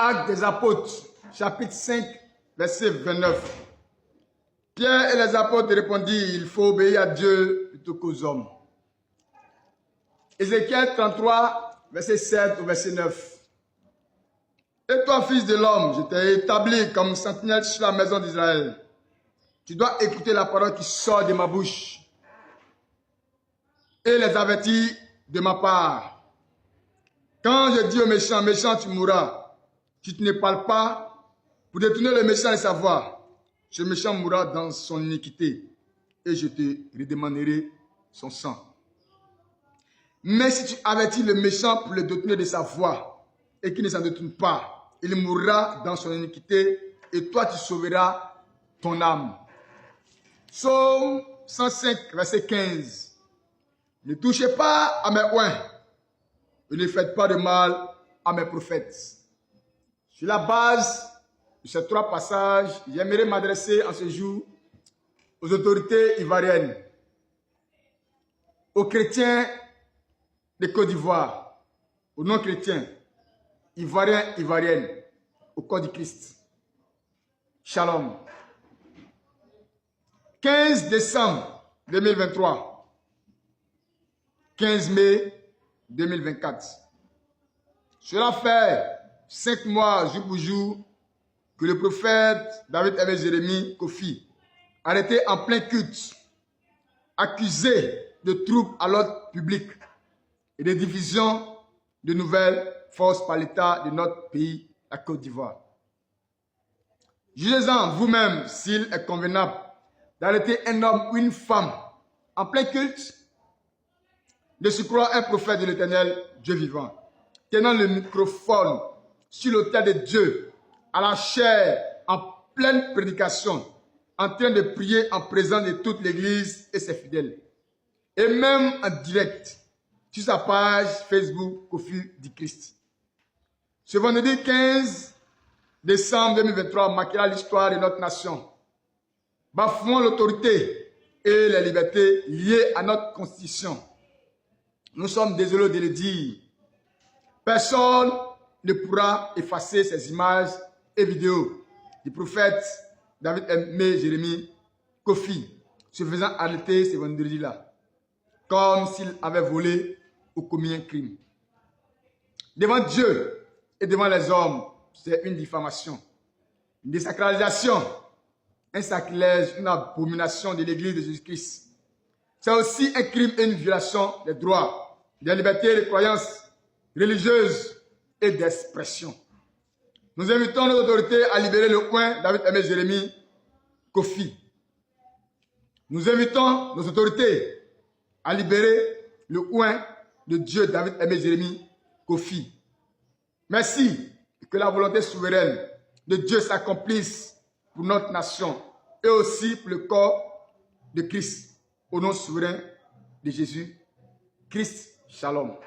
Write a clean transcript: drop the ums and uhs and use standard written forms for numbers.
Actes des apôtres, chapitre 5, verset 29. Pierre et les apôtres répondirent, il faut obéir à Dieu plutôt qu'aux hommes. Ézéchiel 33, verset 7 au verset 9. Et toi, fils de l'homme, je t'ai établi comme sentinelle sur la maison d'Israël. Tu dois écouter la parole qui sort de ma bouche et les avertir de ma part. Quand je dis au méchant, méchant, tu mourras, si tu ne parles pas pour détourner le méchant de sa voie, ce méchant mourra dans son iniquité et je te redemanderai son sang. Mais si tu avertis le méchant pour le détourner de sa voie et qu'il ne s'en détourne pas, il mourra dans son iniquité et toi tu sauveras ton âme. Psaume 105, verset 15. Ne touchez pas à mes oins et ne faites pas de mal à mes prophètes. Sur la base de ces trois passages, j'aimerais m'adresser en ce jour aux autorités ivoiriennes, aux chrétiens de Côte d'Ivoire, aux non-chrétiens, ivoiriens, ivoiriennes, au corps du Christ. Shalom. 15 décembre 2023, 15 mai 2024. Cela fait 5 mois, jour pour jour, que le prophète David Aimé Jérémie Kofi, arrêté en plein culte, accusé de troubles à l'ordre public et de division de nouvelles forces par l'État de notre pays, la Côte d'Ivoire. Jugez-en vous-même s'il est convenable d'arrêter un homme ou une femme en plein culte, de se croire un prophète de l'Éternel, Dieu vivant, tenant le microphone sur l'autel de Dieu, à la chair, en pleine prédication, en train de prier en présence de toute l'Église et ses fidèles. Et même en direct, sur sa page Facebook Kofi du Christ. Ce vendredi 15 décembre 2023 marquera l'histoire de notre nation, bafouant l'autorité et les libertés liées à notre constitution. Nous sommes désolés de le dire. Personne ne pourra effacer ces images et vidéos du prophète David Aimé Jérémie Kofi se faisant arrêter ce vendredi-là, comme s'il avait volé ou commis un crime. Devant Dieu et devant les hommes, c'est une diffamation, une désacralisation, un sacrilège, une abomination de l'Église de Jésus-Christ. C'est aussi un crime et une violation des droits, des libertés et des croyances religieuses et d'expression. Nous invitons nos autorités à libérer le coin David Aimé Jérémie Kofi. Nous invitons nos autorités à libérer le coin de Dieu David Aimé Jérémie Kofi. Merci que la volonté souveraine de Dieu s'accomplisse pour notre nation et aussi pour le corps de Christ. Au nom souverain de Jésus, Christ, Shalom.